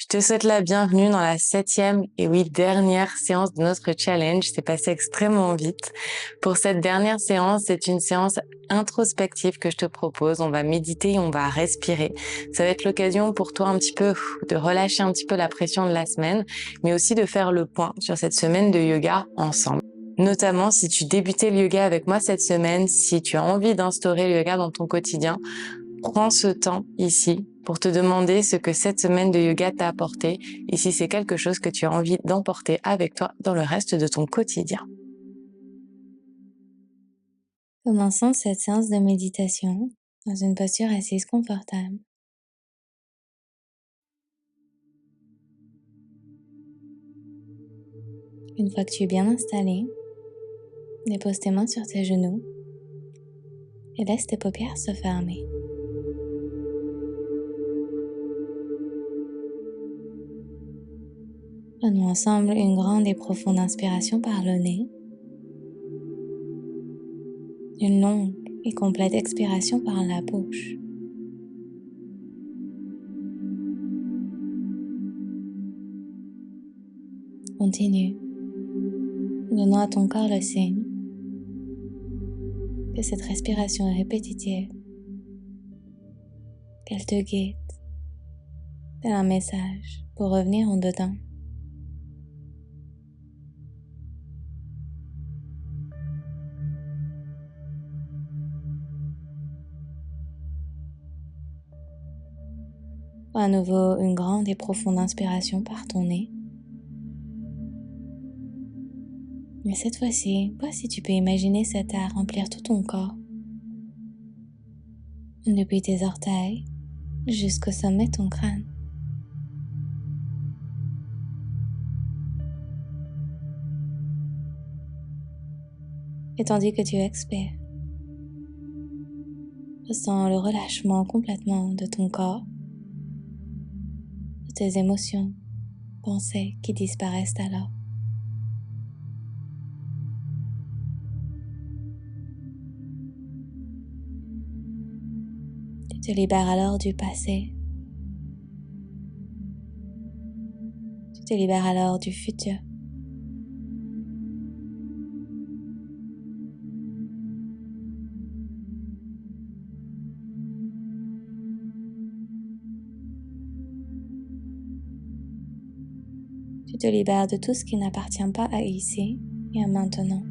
Je te souhaite la bienvenue dans la 7e et oui, dernière séance de notre challenge. C'est passé extrêmement vite. Pour cette dernière séance, c'est une séance introspective que je te propose. On va méditer et on va respirer. Ça va être l'occasion pour toi un petit peu de relâcher un petit peu la pression de la semaine, mais aussi de faire le point sur cette semaine de yoga ensemble. Notamment si tu débutais le yoga avec moi cette semaine, si tu as envie d'instaurer le yoga dans ton quotidien, prends ce temps ici pour te demander ce que cette semaine de yoga t'a apporté et si c'est quelque chose que tu as envie d'emporter avec toi dans le reste de ton quotidien. Commençons cette séance de méditation dans une posture assise confortable. Une fois que tu es bien installé, dépose tes mains sur tes genoux et laisse tes paupières se fermer. Prenons ensemble une grande et profonde inspiration par le nez, une longue et complète expiration par la bouche. Continue, donnant à ton corps le signe que cette respiration est répétitive, qu'elle te guide, tel un message pour revenir en dedans. Prends à nouveau une grande et profonde inspiration par ton nez. Mais cette fois-ci, vois si tu peux imaginer cet air remplir tout ton corps, depuis tes orteils jusqu'au sommet de ton crâne. Et tandis que tu expires, ressens le relâchement complètement de ton corps, de tes émotions, pensées qui disparaissent alors. Tu te libères alors du passé. Tu te libères alors du futur. Tu te libères de tout ce qui n'appartient pas à ici et à maintenant.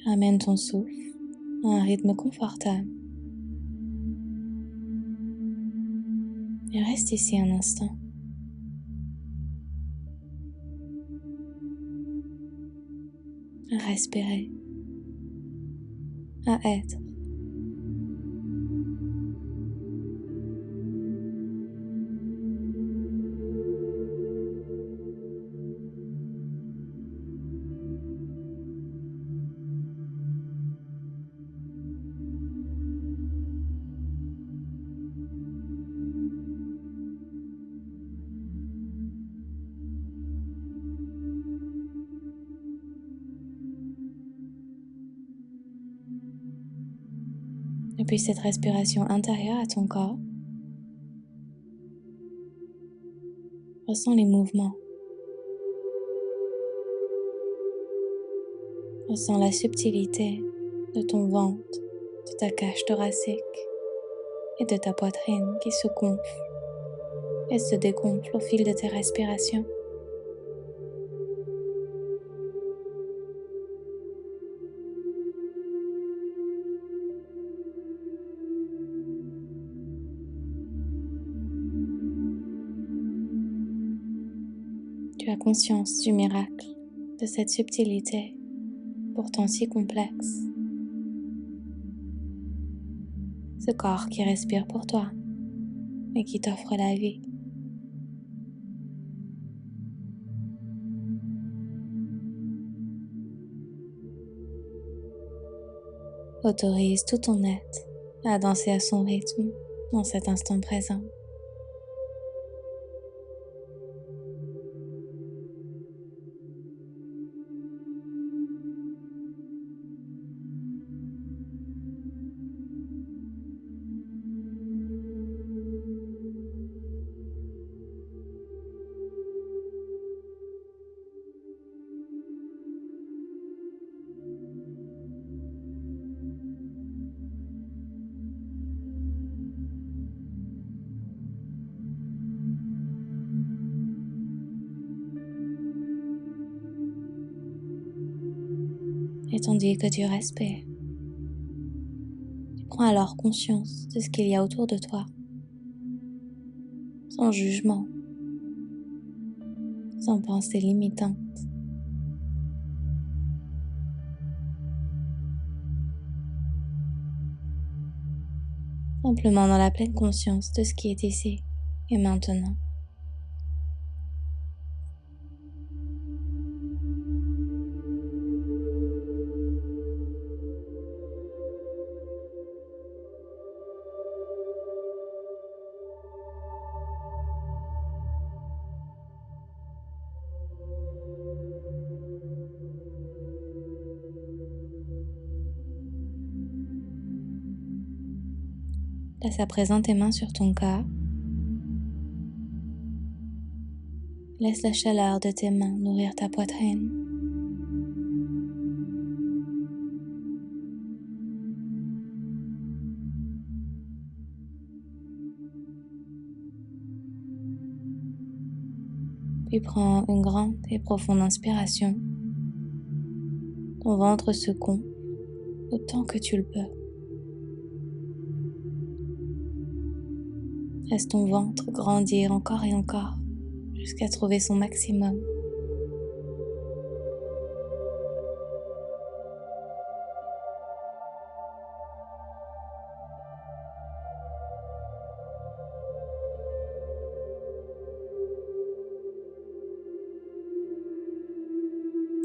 Ramène ton souffle à un rythme confortable et reste ici un instant. À respirer, à être. Depuis cette respiration intérieure à ton corps, ressens les mouvements. Ressens la subtilité de ton ventre, de ta cage thoracique et de ta poitrine qui se gonfle et se dégonfle au fil de tes respirations. Tu as conscience du miracle, de cette subtilité pourtant si complexe. Ce corps qui respire pour toi et qui t'offre la vie. Autorise tout ton être à danser à son rythme dans cet instant présent. Et tandis que tu respires, tu prends alors conscience de ce qu'il y a autour de toi, sans jugement, sans pensée limitante. Simplement dans la pleine conscience de ce qui est ici et maintenant. Laisse à présent tes mains sur ton corps. Laisse la chaleur de tes mains nourrir ta poitrine. Puis prends une grande et profonde inspiration. Ton ventre se gonfle autant que tu le peux. Laisse ton ventre grandir encore et encore jusqu'à trouver son maximum.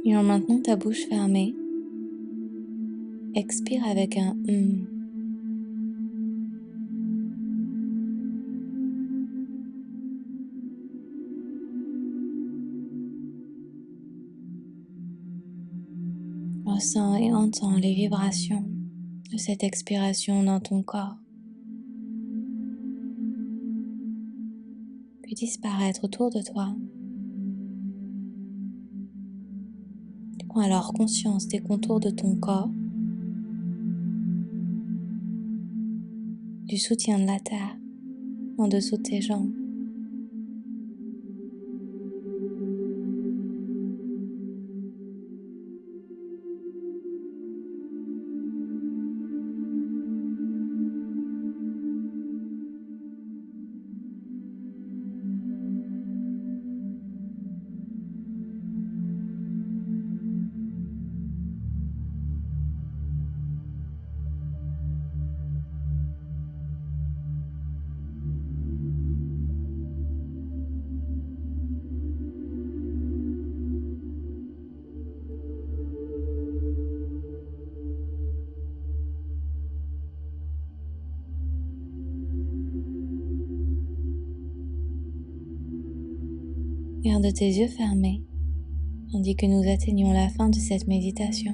Et en maintenant ta bouche fermée, expire avec un hum. Ressens et entends les vibrations de cette expiration dans ton corps, puis disparaître autour de toi. Tu prends alors conscience des contours de ton corps, du soutien de la terre en dessous de tes jambes. Garde tes yeux fermés tandis que nous atteignons la fin de cette méditation.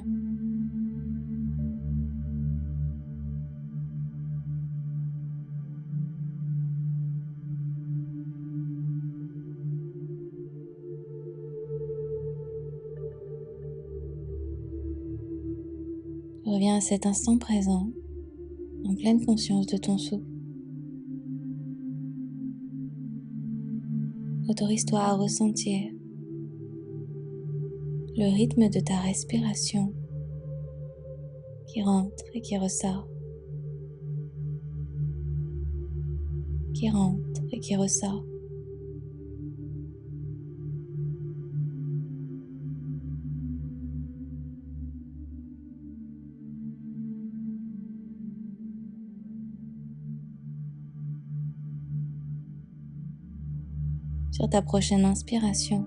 Reviens à cet instant présent, en pleine conscience de ton souffle. Autorise-toi à ressentir le rythme de ta respiration qui rentre et qui ressort, qui rentre et qui ressort. Sur ta prochaine inspiration,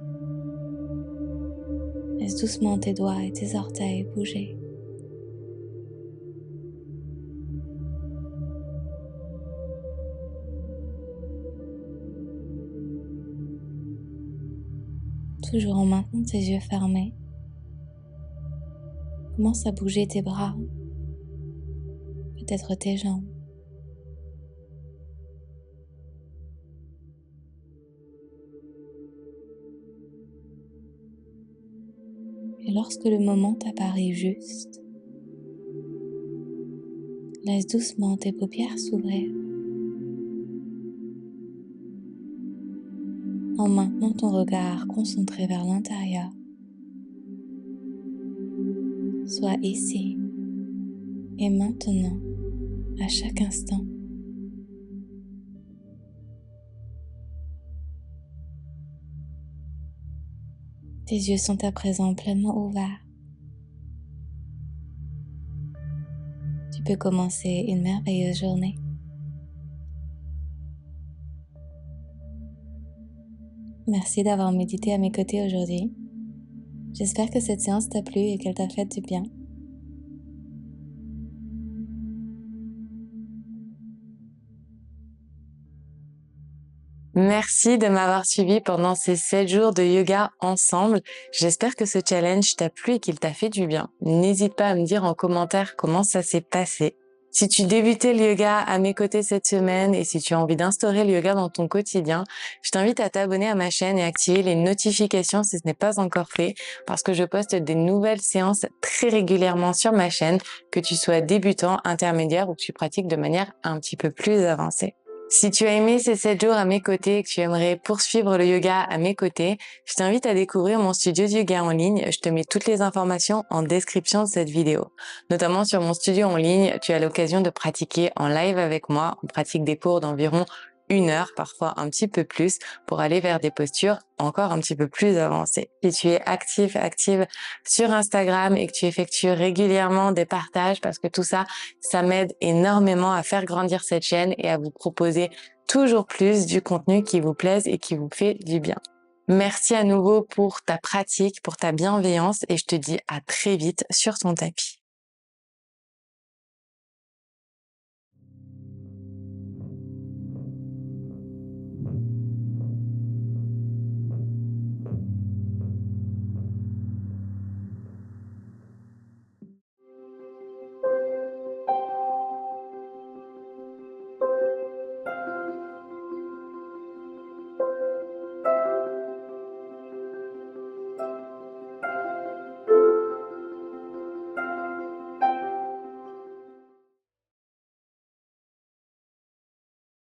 laisse doucement tes doigts et tes orteils bouger. Toujours en maintenant tes yeux fermés, commence à bouger tes bras, peut-être tes jambes. Et lorsque le moment t'apparaît juste, laisse doucement tes paupières s'ouvrir. En maintenant ton regard concentré vers l'intérieur. Sois ici et maintenant, à chaque instant. Tes yeux sont à présent pleinement ouverts. Tu peux commencer une merveilleuse journée. Merci d'avoir médité à mes côtés aujourd'hui. J'espère que cette séance t'a plu et qu'elle t'a fait du bien. Merci de m'avoir suivi pendant ces 7 jours de yoga ensemble. J'espère que ce challenge t'a plu et qu'il t'a fait du bien. N'hésite pas à me dire en commentaire comment ça s'est passé. Si tu débutais le yoga à mes côtés cette semaine et si tu as envie d'instaurer le yoga dans ton quotidien, je t'invite à t'abonner à ma chaîne et activer les notifications si ce n'est pas encore fait parce que je poste des nouvelles séances très régulièrement sur ma chaîne, que tu sois débutant, intermédiaire ou que tu pratiques de manière un petit peu plus avancée. Si tu as aimé ces 7 jours à mes côtés et que tu aimerais poursuivre le yoga à mes côtés, je t'invite à découvrir mon studio de yoga en ligne. Je te mets toutes les informations en description de cette vidéo. Notamment sur mon studio en ligne, tu as l'occasion de pratiquer en live avec moi. On pratique des cours d'environ 1 heure, parfois un petit peu plus, pour aller vers des postures encore un petit peu plus avancées. Si tu es active sur Instagram et que tu effectues régulièrement des partages, parce que tout ça, ça m'aide énormément à faire grandir cette chaîne et à vous proposer toujours plus du contenu qui vous plaise et qui vous fait du bien. Merci à nouveau pour ta pratique, pour ta bienveillance et je te dis à très vite sur ton tapis.